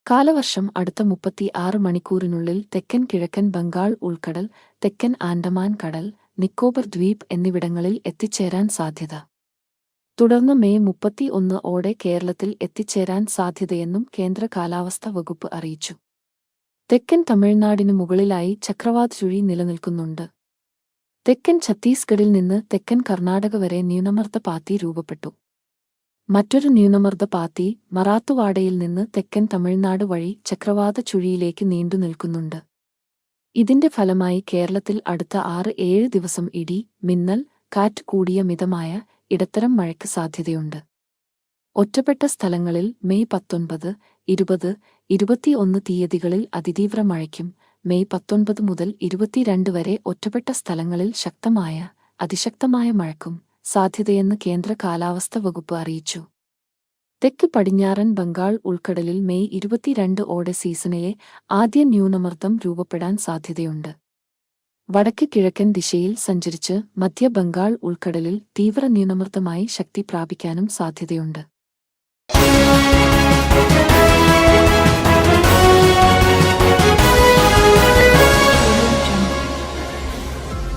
കാലവർഷം അടുത്ത 36 മണിക്കൂറിനുള്ളിൽ തെക്കൻ കിഴക്കൻ ബംഗാൾ ഉൾക്കടൽ, തെക്കൻ ആൻഡമാൻ കടൽ, നിക്കോബർ ദ്വീപ് എന്നിവിടങ്ങളിൽ എത്തിച്ചേരാൻ സാധ്യത. തുടർന്ന് മെയ് 31 ഓടെ കേരളത്തിൽ എത്തിച്ചേരാൻ സാധ്യതയെന്നും കേന്ദ്ര കാലാവസ്ഥാ വകുപ്പ് അറിയിച്ചു. തെക്കൻ തമിഴ്നാടിനു മുകളിലായി ചക്രവാത് ചുഴി നിലനിൽക്കുന്നുണ്ട്. തെക്കൻ ഛത്തീസ്ഗഡിൽ നിന്ന് തെക്കൻ കർണാടക വരെ ന്യൂനമർദ്ദ പാത്തി രൂപപ്പെട്ടു. മറ്റൊരു ന്യൂനമർദ്ദ പാത്തി മറാത്തുവാഡയിൽ നിന്ന് തെക്കൻ തമിഴ്നാട് വഴി ചക്രവാത ചുഴിയിലേക്ക് നീണ്ടു നിൽക്കുന്നുണ്ട്. ഇതിന്റെ ഫലമായി കേരളത്തിൽ അടുത്ത 6-7 ദിവസം ഇടി, മിന്നൽ, കാറ്റ് കൂടിയ മിതമായ ഇടത്തരം മഴയ്ക്ക് സാധ്യതയുണ്ട്. ഒറ്റപ്പെട്ട സ്ഥലങ്ങളിൽ മെയ് 19, 20, 21 തീയതികളിൽ അതിതീവ്ര മഴയ്ക്കും മെയ് 19 മുതൽ 22 വരെ ഒറ്റപ്പെട്ട സ്ഥലങ്ങളിൽ ശക്തമായ, അതിശക്തമായ മഴയ്ക്കും സാധ്യതയെന്ന് കേന്ദ്ര കാലാവസ്ഥാ വകുപ്പ് അറിയിച്ചു. തെക്ക് പടിഞ്ഞാറൻ ബംഗാൾ ഉൾക്കടലിൽ മെയ് 22 ഓടെ സീസണിലെ ആദ്യ ന്യൂനമർദ്ദം രൂപപ്പെടാൻ സാധ്യതയുണ്ട്. വടക്ക് കിഴക്കൻ ദിശയിൽ സഞ്ചരിച്ച് മധ്യ ബംഗാൾ ഉൾക്കടലിൽ തീവ്ര ന്യൂനമർദ്ദമായി ശക്തി പ്രാപിക്കാനും സാധ്യതയുണ്ട്.